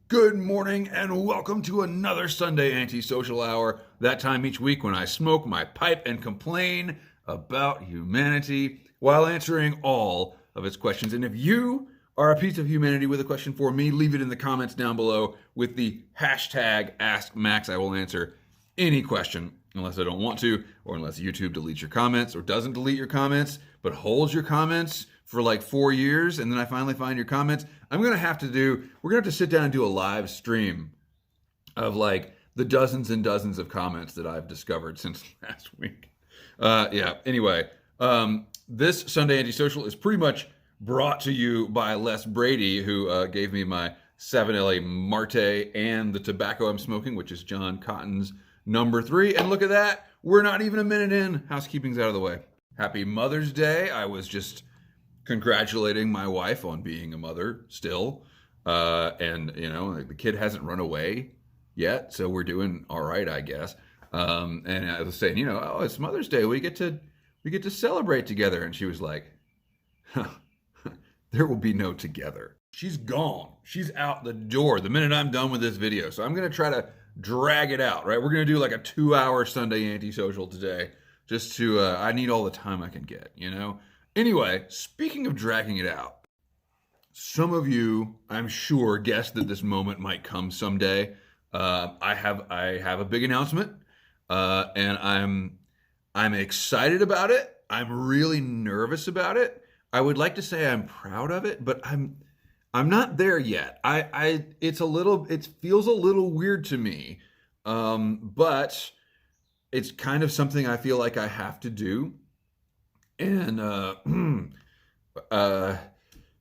Good morning and welcome to another Sunday Antisocial Hour. That time each week when I smoke my pipe and complain about humanity while answering all of its questions. And if you are a piece of humanity with a question for me, leave it in the comments down below with the hashtag AskMax. I will answer any question unless I don't want to, or unless YouTube deletes your comments or doesn't delete your comments, but holds your comments for like 4 years, and then I finally find your comments. We're gonna have to sit down and do a live stream of like the dozens and dozens of comments that I've discovered since last week. Anyway, this Sunday Antisocial is pretty much brought to you by Les Brady, who gave me my 7LA Marte and the tobacco I'm smoking, which is John Cotton's number 3. And look at that, we're not even a minute in. Housekeeping's out of the way. Happy Mother's Day. I was just congratulating my wife on being a mother still. And, you know, like the kid hasn't run away yet, so we're doing all right, I guess. And I was saying, you know, oh, it's Mother's Day. We get to celebrate together. And she was like, huh, there will be no together. She's gone. She's out the door the minute I'm done with this video. So I'm going to try to drag it out, right? We're going to do like a 2-hour Sunday Antisocial today just to, I need all the time I can get, you know? Anyway, speaking of dragging it out, some of you, I'm sure, guessed that this moment might come someday. I have a big announcement, and I'm excited about it. I'm really nervous about it. I would like to say I'm proud of it, but I'm not there yet. It feels a little weird to me, but it's kind of something I feel like I have to do. And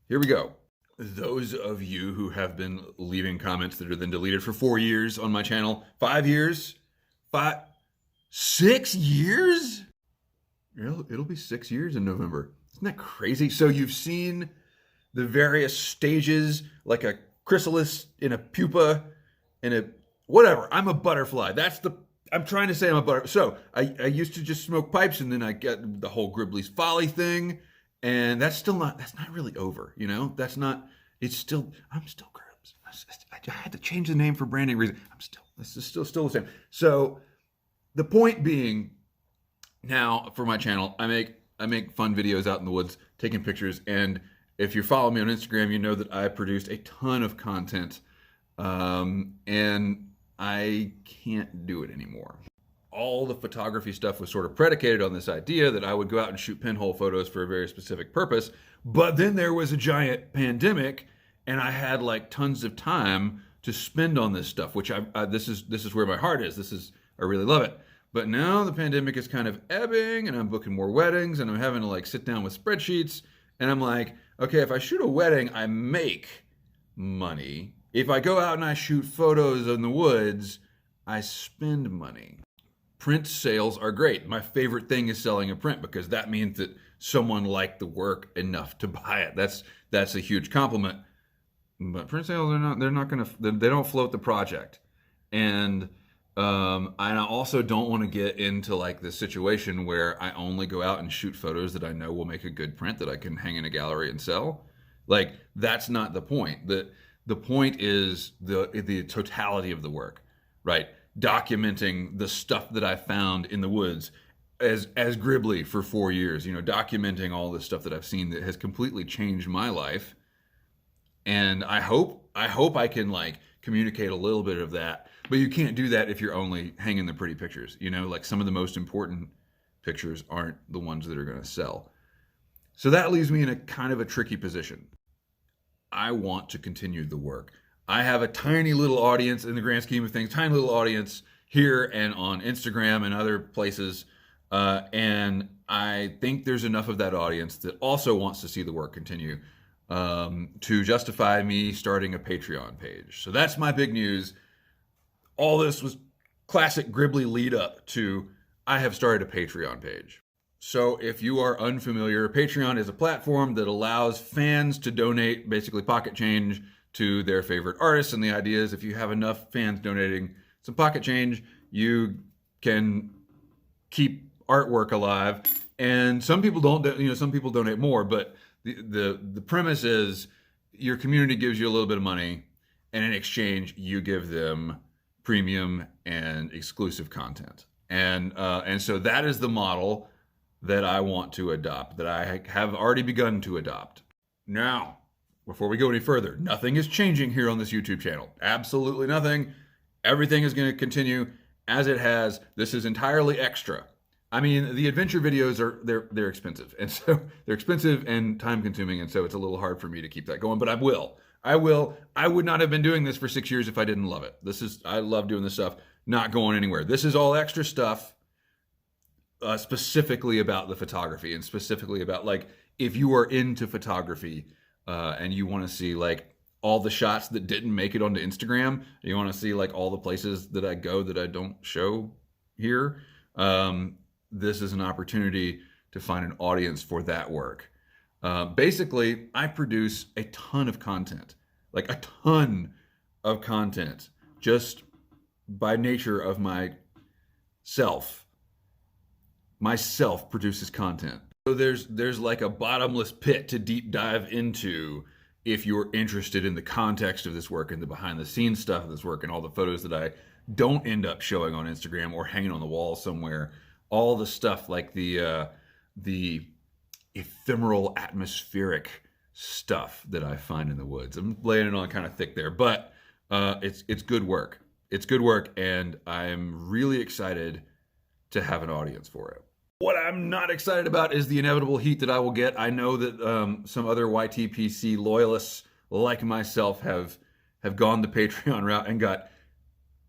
here we go. Those of you who have been leaving comments that are then deleted for 4 years on my channel, 5 years, 6 years? It'll be 6 years in November. Isn't that crazy? So you've seen the various stages, like a chrysalis in a pupa, in a whatever. I'm a butterfly. I'm trying to say I'm a butterfly. So I used to just smoke pipes, and then I get the whole Gribley's Folly thing, and that's not really over, you know? I'm still Gribbs. I had to change the name for branding reasons. This is still the same. So the point being, now for my channel, I make fun videos out in the woods, taking pictures, and if you follow me on Instagram, you know that I produced a ton of content, and I can't do it anymore. All the photography stuff was sort of predicated on this idea that I would go out and shoot pinhole photos for a very specific purpose. But then there was a giant pandemic, and I had like tons of time to spend on this stuff, which this is where my heart is. I really love it. But now the pandemic is kind of ebbing, and I'm booking more weddings, and I'm having to like sit down with spreadsheets, and I'm like, okay, if I shoot a wedding, I make money. If I go out and I shoot photos in the woods, I spend money. Print sales are great. My favorite thing is selling a print because that means that someone liked the work enough to buy it. That's a huge compliment. But print sales they don't float the project. And I also don't want to get into like this situation where I only go out and shoot photos that I know will make a good print that I can hang in a gallery and sell. Like, that's not the point. The point is the totality of the work, right? Documenting the stuff that I found in the woods as Gribley for 4 years, you know, documenting all the stuff that I've seen that has completely changed my life. And I hope I can like communicate a little bit of that, but you can't do that if you're only hanging the pretty pictures, you know, like some of the most important pictures aren't the ones that are going to sell. So that leaves me in a kind of a tricky position. I want to continue the work. I have a tiny little audience in the grand scheme of things, tiny little audience here and on Instagram and other places. And I think there's enough of that audience that also wants to see the work continue to justify me starting a Patreon page. So that's my big news. All this was classic Gribley lead up to I have started a Patreon page. So if you are unfamiliar, Patreon is a platform that allows fans to donate basically pocket change to their favorite artists. And the idea is if you have enough fans donating some pocket change, you can keep artwork alive. And some people don't, you know, some people donate more, but the premise is your community gives you a little bit of money and in exchange, you give them premium and exclusive content. And so that is the model that I want to adopt, that I have already begun to adopt. Now, before we go any further, nothing is changing here on this YouTube channel. Absolutely nothing. Everything is going to continue as it has. This is entirely extra. I mean, the adventure videos they're expensive, and so they're expensive and time consuming, and so it's a little hard for me to keep that going. But I will. I would not have been doing this for 6 years if I didn't love it. I love doing this stuff. Not going anywhere. This is all extra stuff, specifically about the photography, and specifically about, like, if you are into photography and you want to see like all the shots that didn't make it onto Instagram, you want to see like all the places that I go that I don't show here. This is an opportunity to find an audience for that work. Basically, I produce a ton of content, like a ton of content, just by nature of myself. Myself produces content. So there's like a bottomless pit to deep dive into if you're interested in the context of this work and the behind the scenes stuff of this work and all the photos that I don't end up showing on Instagram or hanging on the wall somewhere. All the stuff like the ephemeral atmospheric stuff that I find in the woods. I'm laying it on kind of thick there, but it's good work. It's good work, and I'm really excited to have an audience for it. What I'm not excited about is the inevitable heat that I will get. I know that some other YTPC loyalists like myself have gone the Patreon route and got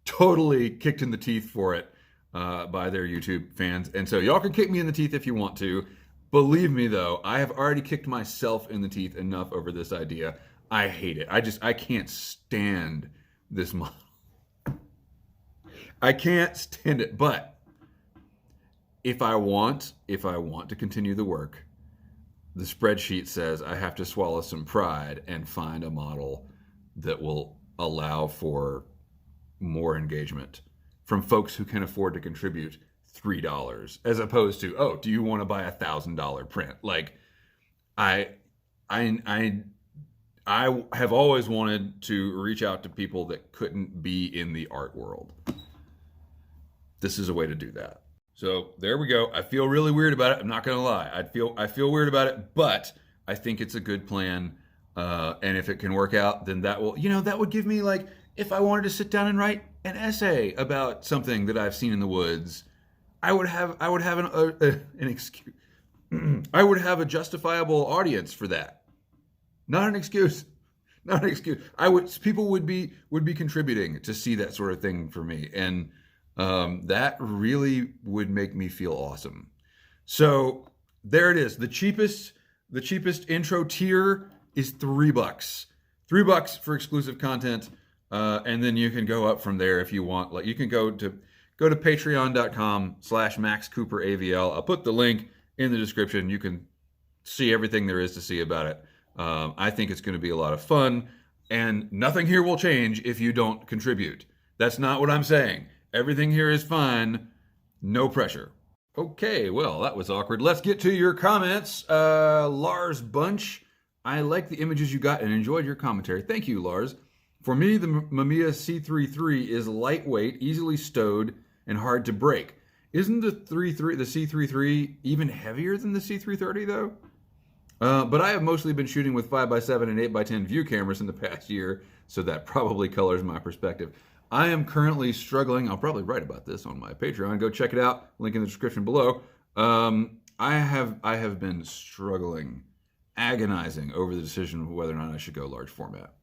totally kicked in the teeth for it by their YouTube fans. And so y'all can kick me in the teeth if you want to. Believe me, though, I have already kicked myself in the teeth enough over this idea. I hate it. I can't stand this model. I can't stand it. But if I want to continue the work, the spreadsheet says I have to swallow some pride and find a model that will allow for more engagement from folks who can afford to contribute $3, as opposed to, oh, do you want to buy $1,000 print? Like, I have always wanted to reach out to people that couldn't be in the art world. This is a way to do that. So there we go. I feel really weird about it. I'm not gonna lie. I feel weird about it, but I think it's a good plan. And if it can work out, then that will, that would give me, like, if I wanted to sit down and write an essay about something that I've seen in the woods, I would have an excuse. I would have a justifiable audience for that. Not an excuse. Not an excuse. People would be contributing to see that sort of thing for me. And that really would make me feel awesome. So there it is. The cheapest intro tier is $3. $3 for exclusive content. And then you can go up from there if you want. Like, you can go to patreon.com/MaxCooperAVL. I'll put the link in the description. You can see everything there is to see about it. I think it's going to be a lot of fun, and nothing here will change if you don't contribute. That's not what I'm saying. Everything here is fine. No pressure. Okay, well, that was awkward. Let's get to your comments. Lars Bunch, I like the images you got and enjoyed your commentary. Thank you, Lars. For me, the Mamiya C33 is lightweight, easily stowed, and hard to break. Isn't the C33 even heavier than the C330, though? But I have mostly been shooting with 5x7 and 8x10 view cameras in the past year, so that probably colors my perspective. I am currently struggling. I'll probably write about this on my Patreon. Go check it out. Link in the description below. I have been struggling, agonizing over the decision of whether or not I should go large format.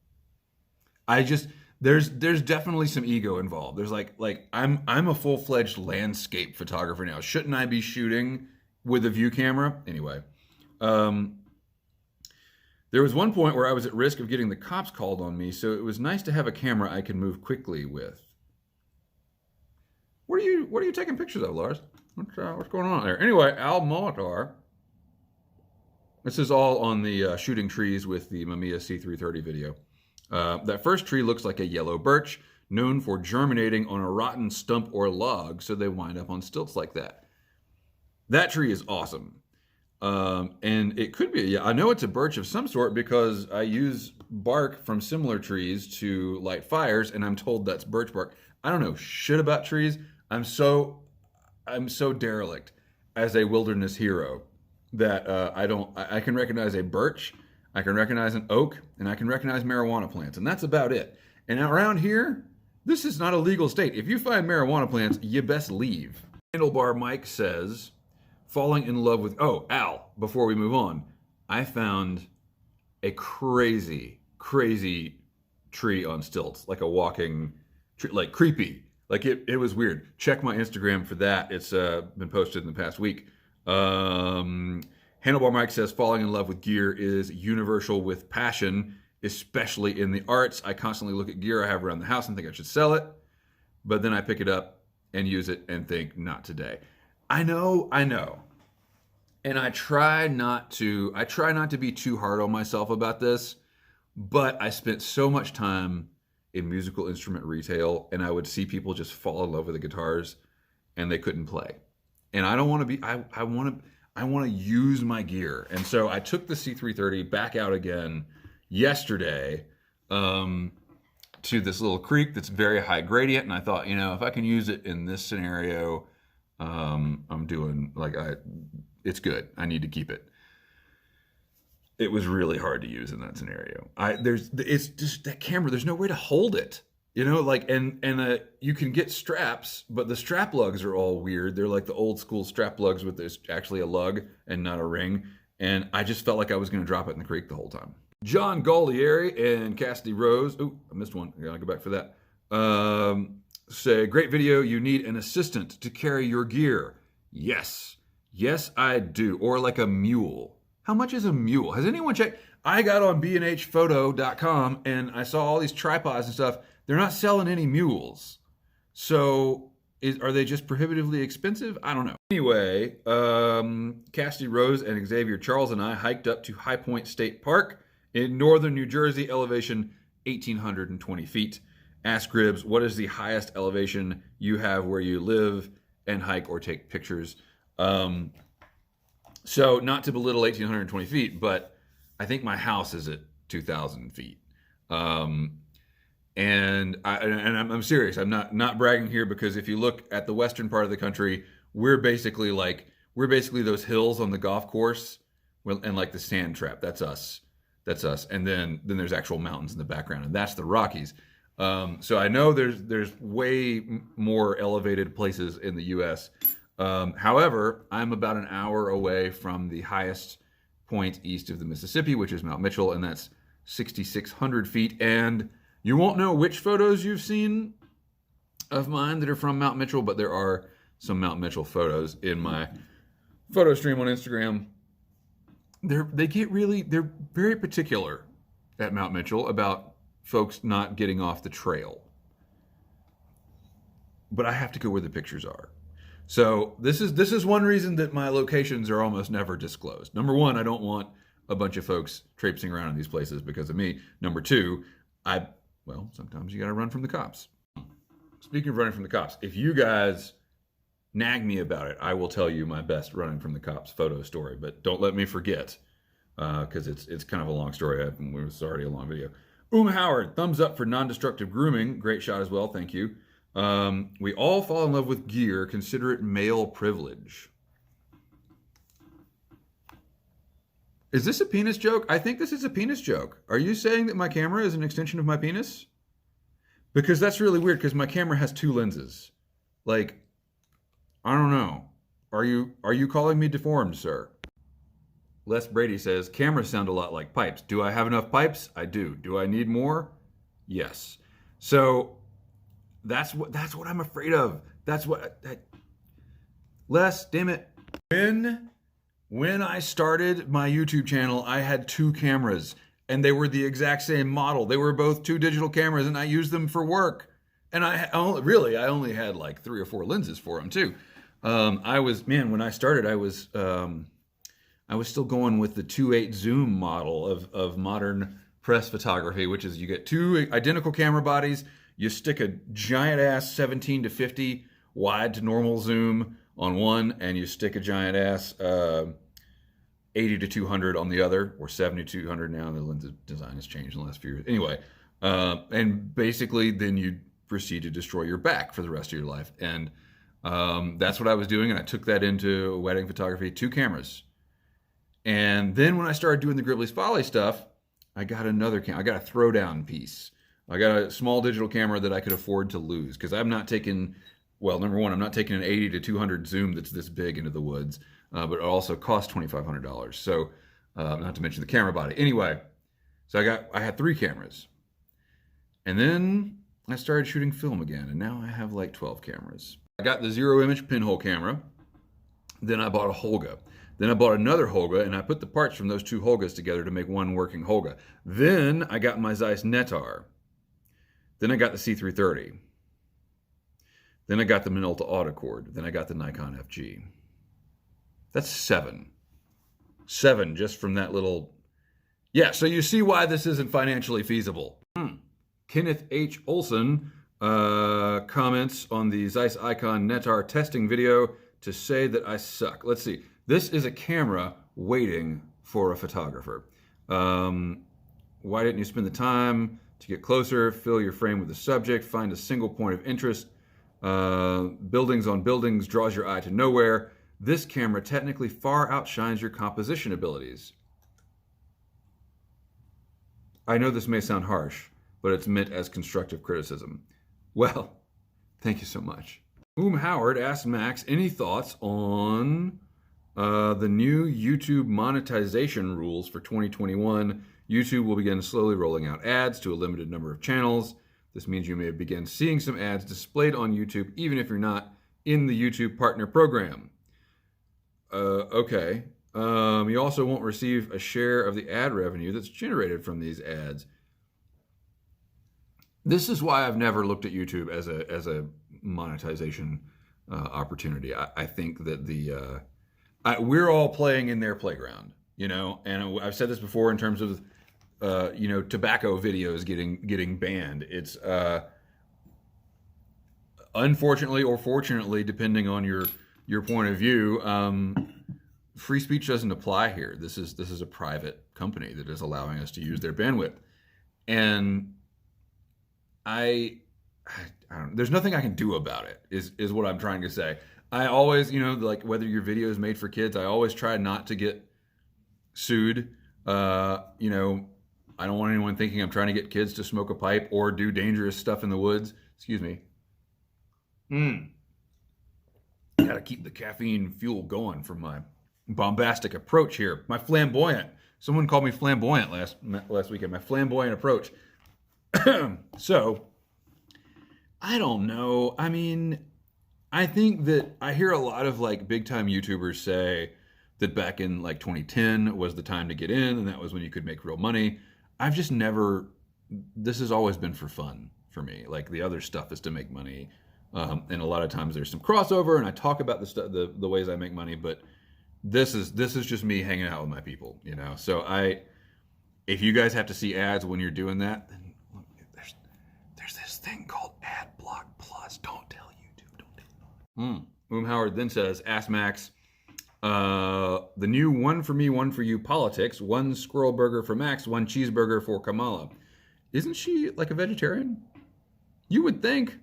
There's definitely some ego involved. There's like I'm a full-fledged landscape photographer now. Shouldn't I be shooting with a view camera? Anyway, there was one point where I was at risk of getting the cops called on me, so it was nice to have a camera I could move quickly with. What are you taking pictures of, Lars? What's going on there? Anyway, Al Molitor. This is all on the shooting trees with the Mamiya C330 video. That first tree looks like a yellow birch, known for germinating on a rotten stump or log, so they wind up on stilts like that. That tree is awesome. And it could be, I know it's a birch of some sort because I use bark from similar trees to light fires, and I'm told that's birch bark. I don't know shit about trees. I'm so derelict as a wilderness hero that I can recognize a birch, I can recognize an oak, and I can recognize marijuana plants, and that's about it. And around here, this is not a legal state. If you find marijuana plants, you best leave. Handlebar Mike says, falling in love with, oh, Al, before we move on, I found a crazy tree on stilts, like a walking tree, like creepy. Like it was weird. Check my Instagram for that. It's been posted in the past week. Handlebar Mike says, falling in love with gear is universal with passion, especially in the arts. I constantly look at gear I have around the house and think I should sell it, but then I pick it up and use it and think, not today. I know. And I try not to be too hard on myself about this, but I spent so much time in musical instrument retail, and I would see people just fall in love with the guitars and they couldn't play. And I don't want to be, I want to use my gear. And so I took the C330 back out again yesterday to this little creek that's very high gradient. And I thought, if I can use it in this scenario, I'm doing it's good. I need to keep it. It was really hard to use in that scenario. It's just that camera. There's no way to hold it, and you can get straps, but the strap lugs are all weird. They're like the old school strap lugs with there's actually a lug and not a ring. And I just felt like I was going to drop it in the creek the whole time. John Gallieri and Cassidy Rose. Ooh, I missed one. I gotta go back for that. Say, great video. You need an assistant to carry your gear. Yes, I do. Or like a mule. How much is a mule? Has anyone checked? I got on bnhphoto.com and I saw all these tripods and stuff. They're not selling any mules. So are they just prohibitively expensive? I don't know. Anyway, Cassidy Rose and Xavier Charles and I hiked up to High Point State Park in northern New Jersey, elevation 1,820 feet. Ask Gribbs, what is the highest elevation you have where you live and hike or take pictures? So not to belittle 1,820 feet, but I think my house is at 2,000 feet. And I'm serious. I'm not bragging here, because if you look at the western part of the country, we're basically those hills on the golf course, and like the sand trap. That's us. And then there's actual mountains in the background, and that's the Rockies. So I know there's way more elevated places in the U.S. However, I'm about an hour away from the highest point east of the Mississippi, which is Mount Mitchell, and that's 6,600 feet. And you won't know which photos you've seen of mine that are from Mount Mitchell, but there are some Mount Mitchell photos in my photo stream on Instagram. They're very particular at Mount Mitchell about folks not getting off the trail. But I have to go where the pictures are. So this is one reason that my locations are almost never disclosed. Number one, I don't want a bunch of folks traipsing around in these places because of me. Number two, sometimes you got to run from the cops. Speaking of running from the cops, if you guys nag me about it, I will tell you my best running from the cops photo story. But don't let me forget, because it's kind of a long story. It's already a long video. Howard, thumbs up for non-destructive grooming. Great shot as well. Thank you. We all fall in love with gear. Consider it male privilege. Is this a penis joke? I think this is a penis joke. Are you saying that my camera is an extension of my penis? Because that's really weird, because my camera has two lenses. Like, I don't know. Are you calling me deformed, sir? Les Brady says, cameras sound a lot like pipes. Do I have enough pipes? I do. Do I need more? Yes. So that's what I'm afraid of. Les, damn it. When I started my YouTube channel, I had two cameras, and they were the exact same model. They were both two digital cameras, and I used them for work. And I only had like 3 or 4 lenses for them too. When I started, I was still going with the 2.8 zoom model of modern press photography, which is you get 2 identical camera bodies, you stick a giant ass 17 to 50 wide to normal zoom on one, and you stick a giant ass 80 to 200 on the other, or 70 to 200 now. The lens design has changed in the last few years. Anyway, and basically then you proceed to destroy your back for the rest of your life. And that's what I was doing. And I took that into wedding photography, 2 cameras. And then when I started doing the Gribley's Folly stuff, I got another camera. I got a throwdown piece. I got a small digital camera that I could afford to lose, because I'm not taking, well, number one, I'm not taking an 80 to 200 zoom that's this big into the woods, but it also costs $2,500. So not to mention the camera body. Anyway, so I had 3 cameras. And then I started shooting film again, and now I have like 12 cameras. I got the zero image pinhole camera. Then I bought a Holga. Then I bought another Holga, and I put the parts from those 2 Holgas together to make one working Holga. Then I got my Zeiss Netar. Then I got the C330. Then I got the Minolta Autocord. Then I got the Nikon FG. That's 7. 7 just from that little... Yeah, so you see why this isn't financially feasible. Kenneth H. Olson comments on the Zeiss Icon Netar testing video to say that I suck. Let's see. This is a camera waiting for a photographer. Why didn't you spend the time to get closer, fill your frame with the subject, find a single point of interest? Buildings on buildings draws your eye to nowhere. This camera technically far outshines your composition abilities. I know this may sound harsh, but it's meant as constructive criticism. Well, thank you so much. Howard asked Max any thoughts on the new YouTube monetization rules for 2021. YouTube will begin slowly rolling out ads to a limited number of channels. This means you may begin seeing some ads displayed on YouTube, even if you're not in the YouTube Partner Program. Okay. You also won't receive a share of the ad revenue that's generated from these ads. This is why I've never looked at YouTube as a monetization opportunity. I think that we're all playing in their playground, you know. And I've said this before in terms of tobacco videos getting banned. It's unfortunately or fortunately, depending on your point of view, free speech doesn't apply here. This is a private company that is allowing us to use their bandwidth, and I don't, there's nothing I can do about it. Is what I'm trying to say. I always, like whether your video is made for kids, I always try not to get sued. I don't want anyone thinking I'm trying to get kids to smoke a pipe or do dangerous stuff in the woods. Excuse me. Gotta keep the caffeine fuel going for my bombastic approach here. My flamboyant. Someone called me flamboyant last weekend. My flamboyant approach. So, I don't know. I mean, I think that I hear a lot of like big time YouTubers say that back in like 2010 was the time to get in, and that was when you could make real money. I've just never, this has always been for fun for me. Like the other stuff is to make money. And a lot of times there's some crossover, and I talk about the ways I make money, but this is just me hanging out with my people, So if you guys have to see ads when you're doing that, then look, there's this thing called AdBlock Plus. Don't tell YouTube. Don't tell. Howard then says, ask Max, the new one for me, one for you politics, 1 squirrel burger for Max, 1 cheeseburger for Kamala. Isn't she like a vegetarian? You would think.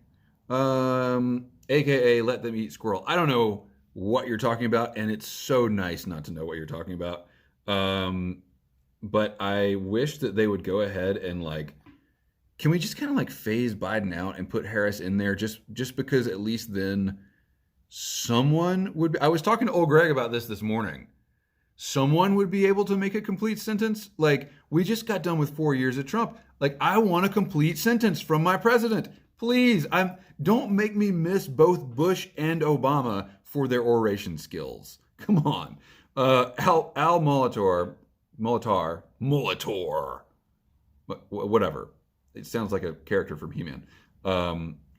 AKA let them eat squirrel. I don't know what you're talking about, and it's so nice not to know what you're talking about. But I wish that they would go ahead and can we just kind of phase Biden out and put Harris in there just because at least then someone would be, I was talking to old Greg about this morning. Someone would be able to make a complete sentence. We just got done with 4 years of Trump. I want a complete sentence from my president. Please, don't make me miss both Bush and Obama for their oration skills. Come on. Al Molitor, whatever. It sounds like a character from He-Man.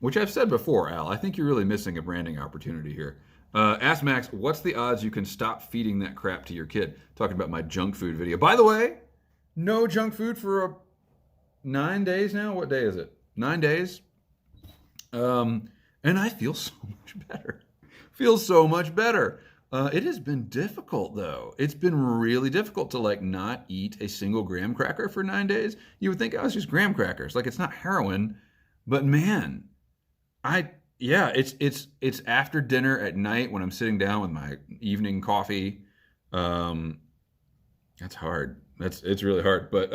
Which I've said before, Al. I think you're really missing a branding opportunity here. Ask Max, what's the odds you can stop feeding that crap to your kid? Talking about my junk food video. By the way, no junk food for 9 days now. What day is it? 9 days. And I feel so much better. It has been difficult though. It's been really difficult to like not eat a single graham cracker for 9 days. You would think I was just graham crackers, like it's not heroin, but man, I yeah, it's after dinner at night when I'm sitting down with my evening coffee. Um, that's hard. It's really hard. But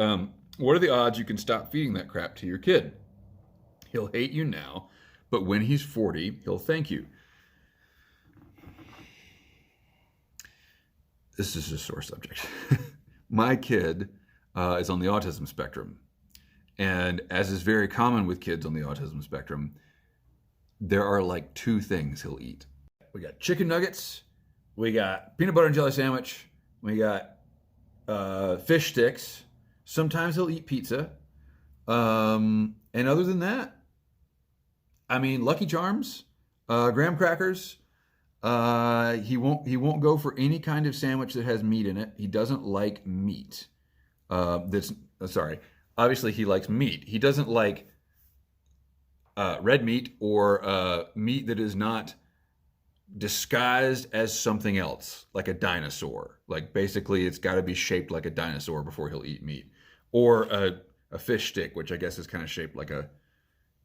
what are the odds you can stop feeding that crap to your kid? He'll hate you now, but when he's 40, he'll thank you. This is a sore subject. My kid is on the autism spectrum. And as is very common with kids on the autism spectrum, there are like two things he'll eat. We got chicken nuggets, we got peanut butter and jelly sandwich, we got fish sticks. Sometimes he'll eat pizza. And other than that, I mean, Lucky Charms, graham crackers. He won't go for any kind of sandwich that has meat in it. He doesn't like meat. That's sorry. Obviously, he likes meat. He doesn't like red meat or meat that is not disguised as something else, like a dinosaur. Like basically, it's got to be shaped like a dinosaur before he'll eat meat, or a fish stick, which I guess is kind of shaped like a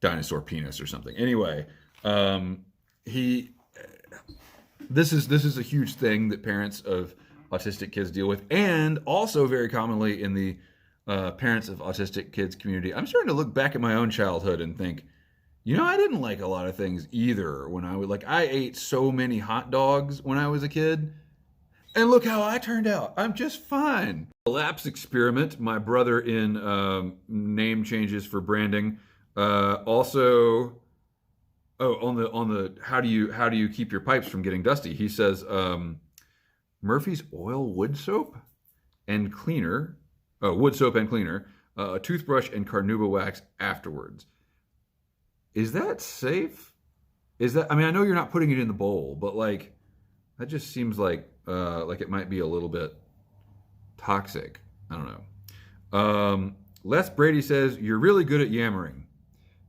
dinosaur penis or something. Anyway, he. This is a huge thing that parents of autistic kids deal with, and also very commonly in the parents of autistic kids community. I'm starting to look back at my own childhood and think, I didn't like a lot of things either when I ate so many hot dogs when I was a kid, and look how I turned out. I'm just fine. The Lapse Experiment, my brother in name changes for branding, also. Oh, on the how do you keep your pipes from getting dusty? He says Murphy's Oil Wood Soap and Cleaner, wood soap and cleaner, a toothbrush and carnauba wax afterwards. Is that safe? Is that? I mean, I know you're not putting it in the bowl, but like that just seems like it might be a little bit toxic. I don't know. Les Brady says you're really good at yammering.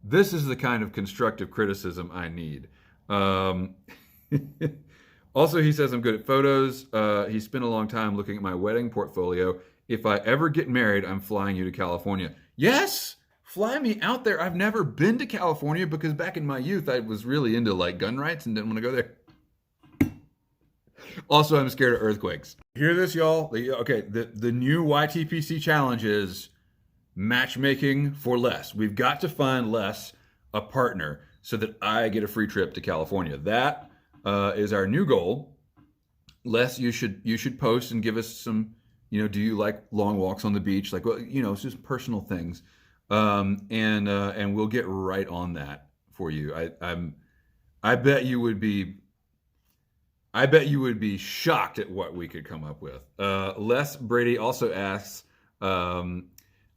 This is the kind of constructive criticism I need. Also, he says I'm good at photos. He spent a long time looking at my wedding portfolio. If I ever get married, I'm flying you to California. Yes, fly me out there. I've never been to California because back in my youth, I was really into like gun rights and didn't want to go there. Also, I'm scared of earthquakes. Hear this, y'all? Okay, the new YTPC challenge is matchmaking for Les. We've got to find Les a partner so that I get a free trip to California. That is our new goal. Les, you should post and give us some. Do you like long walks on the beach? Like, well, it's just personal things, and we'll get right on that for you. I bet you would be. I bet you would be shocked at what we could come up with. Les Brady also asks.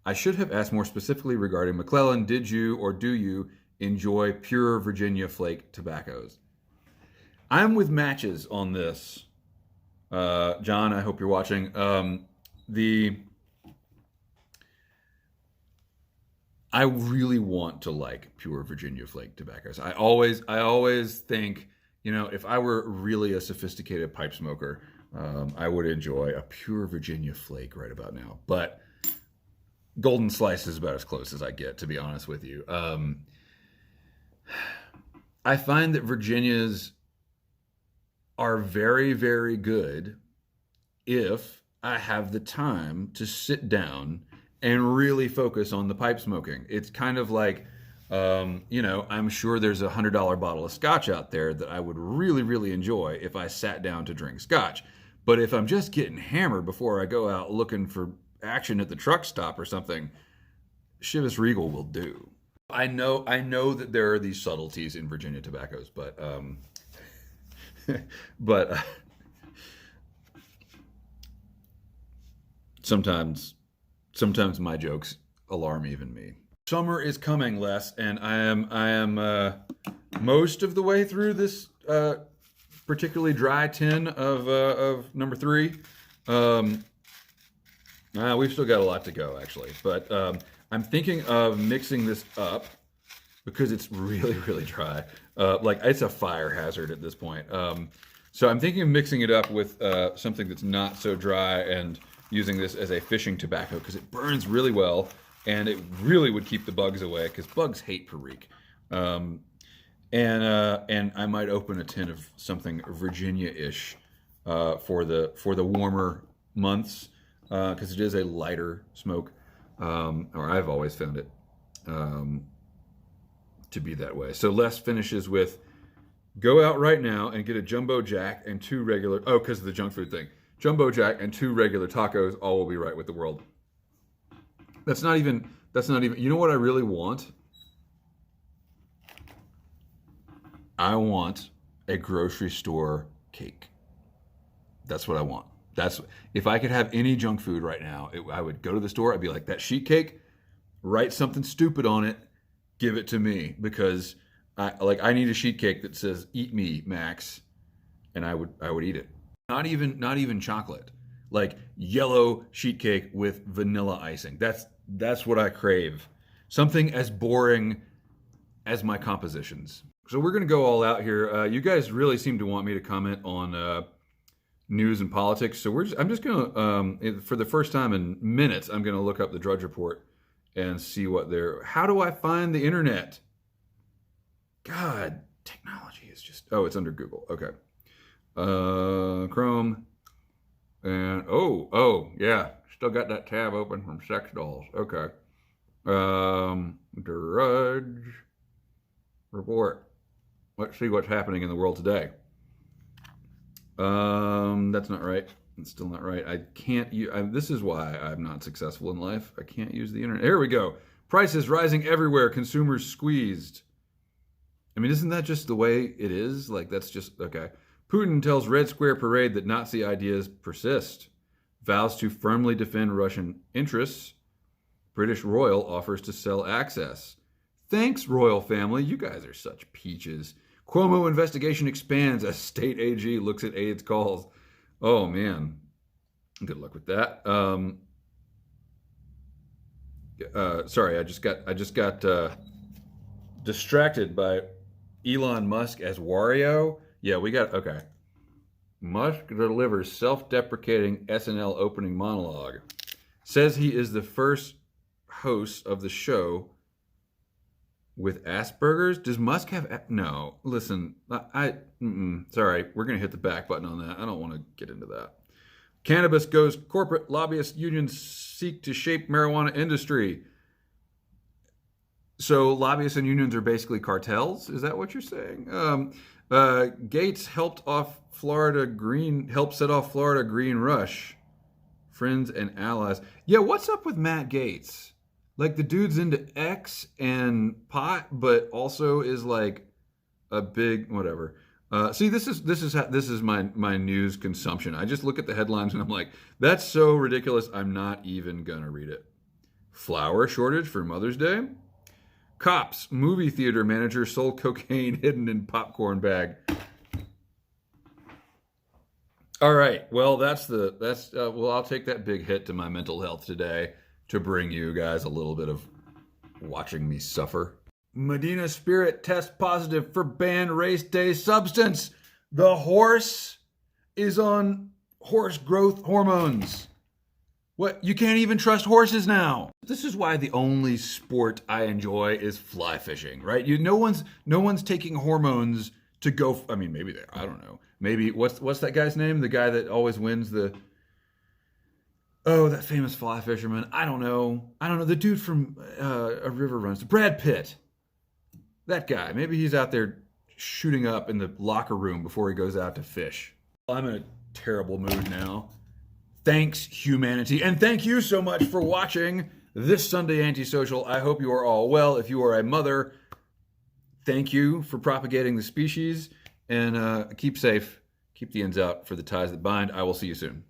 I should have asked more specifically regarding McClellan. Did you or do you enjoy pure Virginia flake tobaccos? I'm with Matches on this. John, I hope you're watching. I really want to like pure Virginia flake tobaccos. I always think, if I were really a sophisticated pipe smoker, I would enjoy a pure Virginia flake right about now. But Golden Slice is about as close as I get, to be honest with you. I find that Virginias are very, very good if I have the time to sit down and really focus on the pipe smoking. It's kind of like, I'm sure there's a $100 bottle of scotch out there that I would really, really enjoy if I sat down to drink scotch. But if I'm just getting hammered before I go out looking for action at the truck stop or something, Chivas Regal will do. I know that there are these subtleties in Virginia tobaccos, but sometimes my jokes alarm even me. Summer is coming, Les, and I am most of the way through this particularly dry tin of number 3. We've still got a lot to go, actually. But I'm thinking of mixing this up because it's really, really dry. It's a fire hazard at this point. So I'm thinking of mixing it up with something that's not so dry and using this as a fishing tobacco because it burns really well and it really would keep the bugs away because bugs hate Perique. And I might open a tin of something Virginia-ish for the warmer months because it is a lighter smoke, or I've always found it to be that way. So Les finishes with, go out right now and get a Jumbo Jack and 2 regular, oh, because of the junk food thing. Jumbo Jack and 2 regular tacos, all will be right with the world. That's not even, you know what I really want? I want a grocery store cake. That's what I want. If I could have any junk food right now, I would go to the store, I'd be like, that sheet cake, write something stupid on it, give it to me, because I need a sheet cake that says "Eat me, Max," and I would eat it. Not even chocolate, like yellow sheet cake with vanilla icing. That's what I crave. Something as boring as my compositions. So we're gonna go all out here. You guys really seem to want me to comment on news and politics. So I'm just gonna for the first time in minutes, I'm gonna look up the Drudge Report and see how do I find the internet? God, technology is just, it's under Google. Okay. Chrome. And, yeah. Still got that tab open from Sex Dolls. Okay. Drudge Report. Let's see what's happening in the world today. That's not right. It's still not right. I can't use, this is why I'm not successful in life. I can't use the internet. Here we go. Prices rising everywhere. Consumers squeezed. I mean, isn't that just the way it is? Like, that's just, okay. Putin tells Red Square Parade that Nazi ideas persist. Vows to firmly defend Russian interests. British royal offers to sell access. Thanks, royal family. You guys are such peaches. Cuomo investigation expands as state AG looks at AIDS calls. Oh, man. Good luck with that. Sorry, I just got distracted by Elon Musk as Wario. Yeah, okay. Musk delivers self-deprecating SNL opening monologue. Says he is the first host of the show with Asperger's. Does Musk have? No. Listen, sorry. We're going to hit the back button on that. I don't want to get into that. Cannabis goes corporate. Lobbyist unions seek to shape marijuana industry. So lobbyists and unions are basically cartels? Is that what you're saying? Gates helped set off Florida green rush. Friends and allies. Yeah, what's up with Matt Gaetz? Like, the dude's into X and pot, but also is like a big whatever. See, this is my news consumption. I just look at the headlines and I'm like, that's so ridiculous. I'm not even gonna read it. Flour shortage for Mother's Day. Cops, movie theater manager sold cocaine hidden in popcorn bag. All right. Well, I'll take that big hit to my mental health today to bring you guys a little bit of watching me suffer. Medina Spirit tests positive for banned race day substance. The horse is on horse growth hormones. What? You can't even trust horses now. This is why the only sport I enjoy is fly fishing, right? No one's taking hormones to go. I mean, maybe they are. I don't know. Maybe what's that guy's name? The guy that always wins that famous fly fisherman. I don't know. The dude from A River Runs. Brad Pitt. That guy. Maybe he's out there shooting up in the locker room before he goes out to fish. I'm in a terrible mood now. Thanks, humanity. And thank you so much for watching this Sunday Antisocial. I hope you are all well. If you are a mother, thank you for propagating the species. And keep safe. Keep the ends out for the ties that bind. I will see you soon.